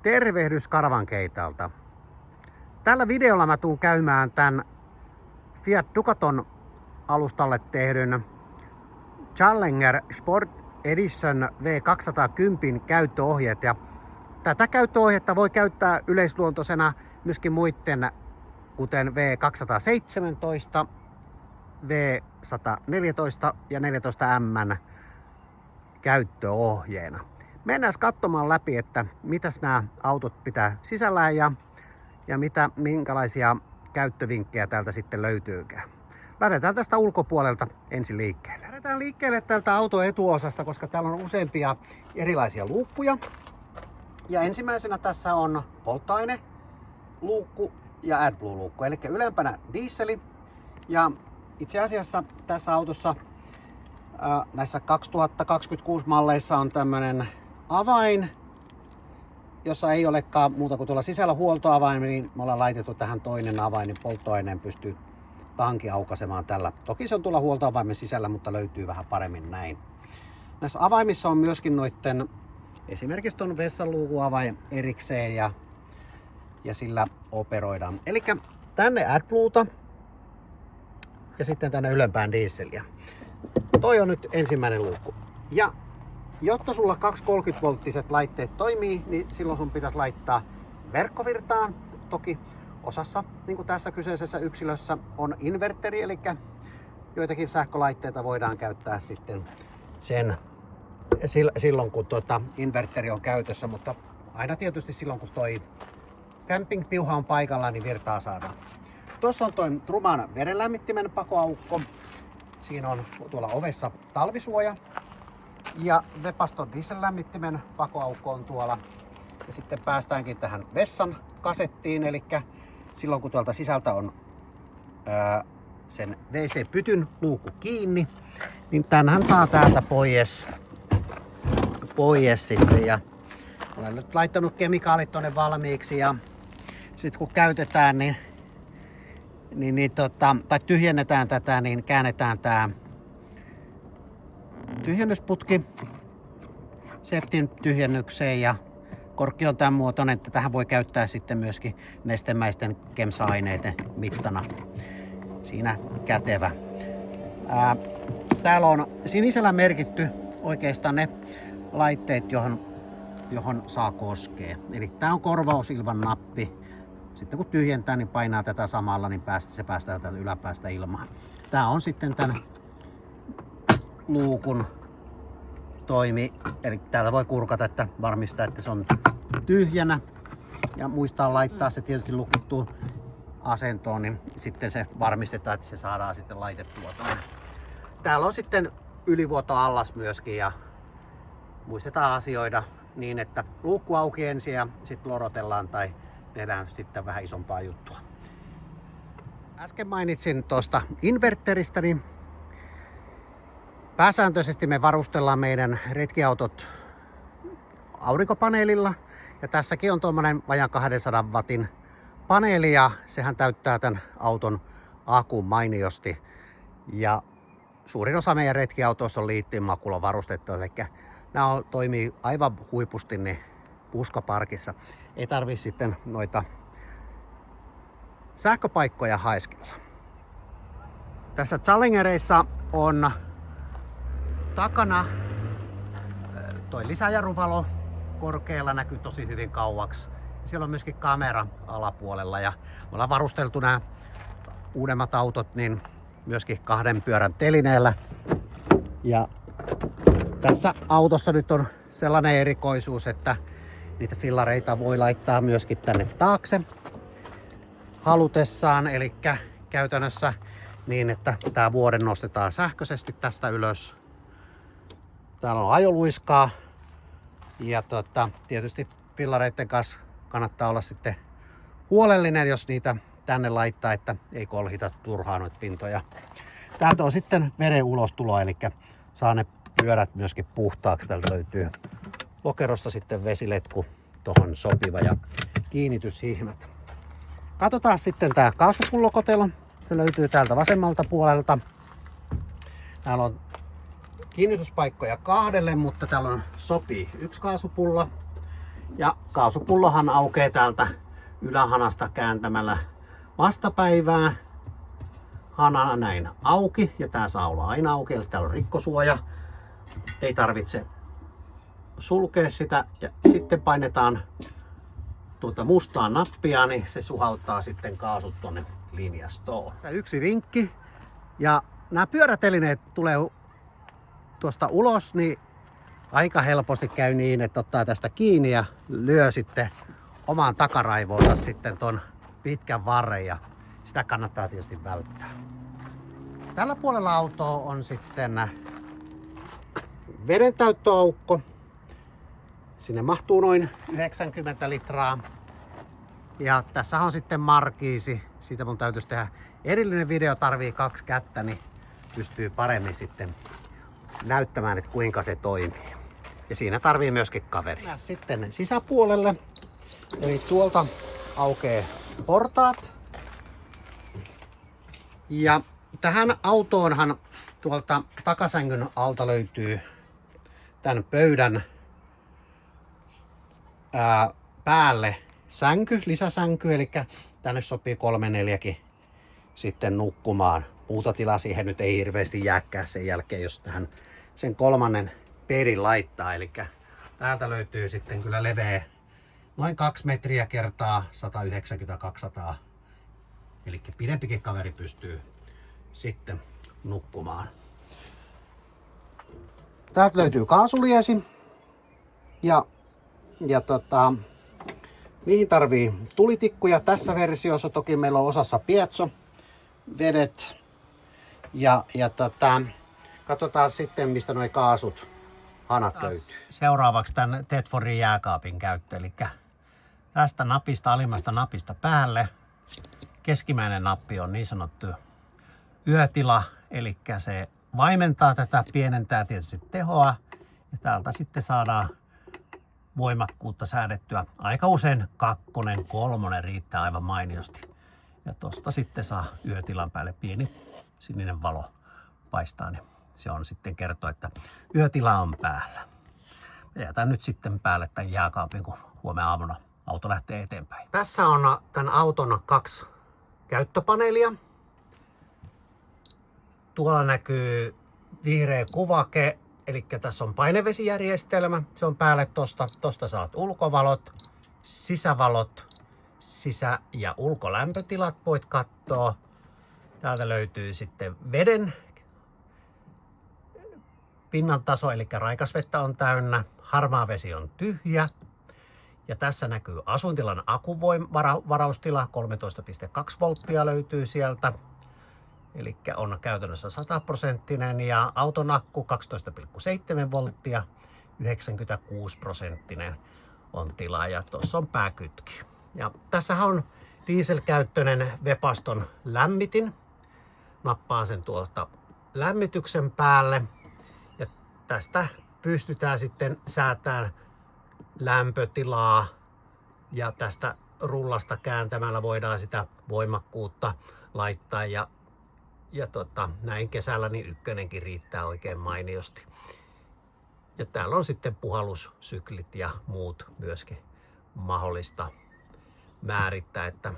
Tervehdys Karavankeitalta. Tällä videolla mä tuun käymään tämän Fiat Ducaton alustalle tehdyn Challenger Sport Edition V210 käyttöohjeet. Ja tätä käyttöohjetta voi käyttää yleisluontoisena myöskin muiden, kuten V217, V114 ja 14M käyttöohjeena. Mennään katsomaan läpi, että mitäs nämä autot pitää sisällään ja minkälaisia käyttövinkkejä täältä sitten löytyykään. Lähdetään tästä ulkopuolelta ensin liikkeelle. Lähdetään liikkeelle tältä auton etuosasta, koska täällä on useampia erilaisia luukkuja. Ja ensimmäisenä tässä on polttoaineluukku ja AdBlue-luukku, eli ylempänä dieseli. Ja itse asiassa tässä autossa näissä 2026 malleissa on tämmönen avain, jossa ei olekaan muuta kuin tuolla sisällä huoltoavain, niin me ollaan laitettu tähän toinen avain, niin polttoaineen pystyy tanki aukaisemaan tällä. Toki se on tuolla huoltoavaimen sisällä, mutta löytyy vähän paremmin näin. Näissä avaimissa on myöskin noitten, esimerkiksi tuon vessanluukun avain erikseen ja sillä operoidaan. Eli tänne AdBlueta ja sitten tänne ylempään dieseliä. Toi on nyt ensimmäinen luukku. Ja jotta sulla 230-volttiset laitteet toimii, niin silloin sun pitäisi laittaa verkkovirtaan. Toki osassa, niin kuin tässä kyseisessä yksilössä, on inverteri, eli joitakin sähkölaitteita voidaan käyttää sitten silloin, kun inverteri on käytössä, mutta aina tietysti silloin, kun toi campingpiuha on paikalla, niin virtaa saadaan. Tuossa on toi Truman vedenlämmittimen pakoaukko. Siinä on tuolla ovessa talvisuoja. Ja Webaston diesellämmittimen pakoaukko on tuolla. Ja sitten päästäänkin tähän vessan kasettiin, eli silloin kun tuolta sisältä on sen WC-pytyn luukku kiinni, niin tämänhän saa täältä pois sitten. Ja olen nyt laittanut kemikaalit tonne valmiiksi ja sitten kun käytetään, tai tyhjennetään tätä, niin käännetään tää tyhjennysputki septin tyhjennykseen ja korkki on tämän muotoinen, että tähän voi käyttää sitten myöskin nestemäisten kemsa-aineiden mittana. Siinä kätevä. Täällä on sinisellä merkitty oikeastaan ne laitteet, johon saa koskea. Eli tää on korvausilman nappi. Sitten kun tyhjentää, niin painaa tätä samalla, niin se päästää täältä yläpäästä ilmaan. Tää on sitten tän luukun toimi. Eli täältä voi kurkata, että varmistaa, että se on tyhjänä. Ja muistaa laittaa se tietysti lukittuun asentoon, niin sitten se varmistetaan, että se saadaan sitten laitettua tuonne. Täällä on sitten ylivuoto allas myöskin ja muistetaan asioida niin, että luukku auki ensin ja sitten lorotellaan tai tehdään sitten vähän isompaa juttua. Äsken mainitsin tuosta inverteristä, niin pääsääntöisesti me varustellaan meidän retkiautot aurinkopaneelilla. Ja tässäkin on tuommoinen vajaan 200 wattin paneeli ja sehän täyttää tämän auton akun mainiosti. Ja suurin osa meidän retkiautoista on liittiummakulla varustettu, eli nämä toimii aivan huipusti niin puskaparkissa. Ei tarvii sitten noita sähköpaikkoja haiskella. Tässä Challengereissa on takana toi lisäjarruvalo korkealla, näkyy tosi hyvin kauaksi. Siellä on myöskin kamera alapuolella ja me ollaan varusteltu nämä uudemmat autot niin myöskin 2 pyörän telineellä. Ja tässä autossa nyt on sellainen erikoisuus, että niitä fillareita voi laittaa myöskin tänne taakse halutessaan, eli käytännössä niin, että tämä vuoden nostetaan sähköisesti tästä ylös. Täällä on ajoluiskaa ja tietysti fillareiden kanssa kannattaa olla sitten huolellinen, jos niitä tänne laittaa, että ei kolhita turhaan noita pintoja. Täältä on sitten veden ulostulo, eli saa ne pyörät myöskin puhtaaksi. Täältä löytyy lokerosta sitten vesiletku tuohon sopiva ja kiinnityshihmät. Katsotaan sitten tää kaasupullokotelo. Se löytyy täältä vasemmalta puolelta. Täällä on kiinnityspaikkoja 2, mutta täällä sopii 1 kaasupullo. Ja kaasupullohan aukeaa täältä ylähanasta kääntämällä vastapäivään. Hana näin auki, ja tää saa olla aina auki, eli täällä on rikkosuoja. Ei tarvitse sulkea sitä, ja sitten painetaan tuota mustaa nappia, niin se suhauttaa sitten kaasut tonne linjastoon. Yksi vinkki, ja nämä pyörätelineet tulee tuosta ulos, niin aika helposti käy niin, että ottaa tästä kiinni ja lyö sitten omaan takaraivoonsa sitten ton pitkän varren, ja sitä kannattaa tietysti välttää. Tällä puolella autoa on sitten vedentäyttöaukko. Sinne mahtuu noin 90 litraa. Ja tässä on sitten markiisi. Siitä mun täytyisi tehdä erillinen video, tarvii 2 kättä, niin pystyy paremmin sitten näyttämään, että kuinka se toimii. Ja siinä tarvii myöskin kaveri. Sitten sisäpuolelle. Eli tuolta aukeaa portaat. Ja tähän autoonhan tuolta takasängyn alta löytyy tämän pöydän päälle lisäsänky, eli tänne sopii 3-4kin sitten nukkumaan. Muuta tilaa siihen nyt ei hirveästi jääkään sen jälkeen, jos tähän sen 3. pedin laittaa. Eli täältä löytyy sitten kyllä leveä noin 2 metriä kertaa 190-200. Eli pidempikin kaveri pystyy sitten nukkumaan. Täältä löytyy kaasuliesi. Ja niihin tarvii tulitikkuja. Tässä versiossa toki meillä on osassa piezo, vedet. Ja katsotaan sitten, mistä nuo kaasut, hanat löytyy. Seuraavaksi tämän Tedfordin jääkaapin käyttö. Eli tästä napista, alimmasta napista päälle. Keskimmäinen nappi on niin sanottu yötila, eli se vaimentaa tätä, pienentää tietysti tehoa. Ja täältä sitten saadaan voimakkuutta säädettyä. Aika usein 2, 3 riittää aivan mainiosti. Ja tosta sitten saa yötilan päälle pieni sininen valo paistaa, niin se on sitten kertoo, että yötila on päällä. Jätän nyt sitten päälle tämän jääkaapin, kun huomenna aamuna auto lähtee eteenpäin. Tässä on tämän auton 2 käyttöpaneelia. Tuolla näkyy vihreä kuvake, eli tässä on painevesijärjestelmä. Se on päälle tosta saat ulkovalot, sisävalot, sisä- ja ulkolämpötilat voit katsoa. Täältä löytyy sitten veden pinnan taso, eli raikasvettä on täynnä. Harmaa vesi on tyhjä. Ja tässä näkyy asuintilan akuvaraustila, 13,2 volttia löytyy sieltä. Eli on käytännössä 100% ja auton akku 12,7 volttia, 96% on tila ja tuossa on pääkytki. Ja tässähän on dieselkäyttöinen Webaston lämmitin. Nappaan sen tuolta lämmityksen päälle ja tästä pystytään sitten säätämään lämpötilaa ja tästä rullasta kääntämällä voidaan sitä voimakkuutta laittaa ja näin kesällä niin 1 riittää oikein mainiosti. Ja täällä on sitten puhallussyklit ja muut myöskin mahdollista määrittää, että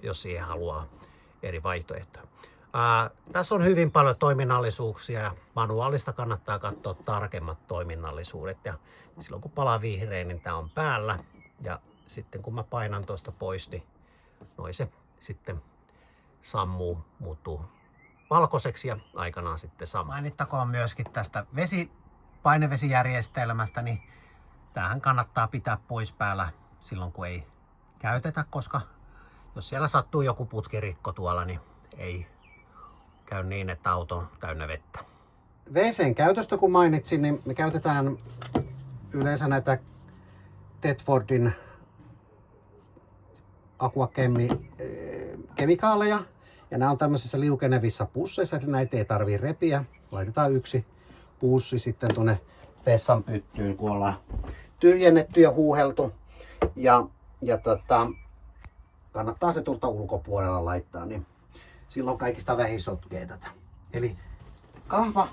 jos siihen haluaa eri vaihtoehtoja. Tässä on hyvin paljon toiminnallisuuksia ja manuaalista kannattaa katsoa tarkemmat toiminnallisuudet. Ja silloin kun palaa vihreä, niin tämä on päällä. Ja sitten kun mä painan tuosta pois, niin se sitten sammuu, muuttuu valkoiseksi ja aikanaan sitten sama. Mainittakoon myöskin tästä painevesijärjestelmästä, niin tämähän kannattaa pitää pois päällä silloin kun ei käytetä, koska jos siellä sattuu joku putkirikko tuolla, niin ei käy niin, että auto on täynnä vettä. WC:n käytöstä kun mainitsin, niin me käytetään yleensä näitä Tedfordin aquakemikaaleja. Ja nämä on tämmöisissä liukenevissa pusseissa, että näitä ei tarvii repiä. Laitetaan 1 pussi sitten tuonne vessan pyttyyn, kun ollaan tyhjennetty ja huuheltu. Ja kannattaa se tuolta ulkopuolella laittaa, niin silloin kaikista vähin sotkee tätä. Eli kahva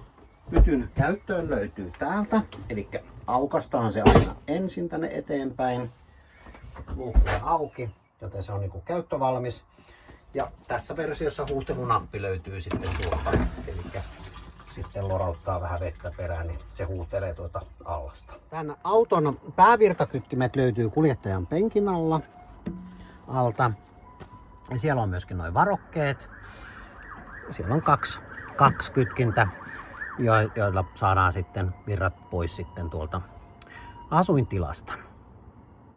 pytyn käyttöön löytyy täältä, eli Aukastaan se aina ensin tänne eteenpäin. Luukku on auki, joten se on niinku käyttövalmis. Ja tässä versiossa huutelunappi löytyy sitten tuolta. Eli sitten lorauttaa vähän vettä perään, niin se huutelee tuota allasta. Tämän auton päävirtakytkimet löytyy kuljettajan penkin alta. Ja siellä on myöskin nuo varokkeet. Siellä on kaksi kytkintä, joilla saadaan sitten virrat pois sitten tuolta asuintilasta.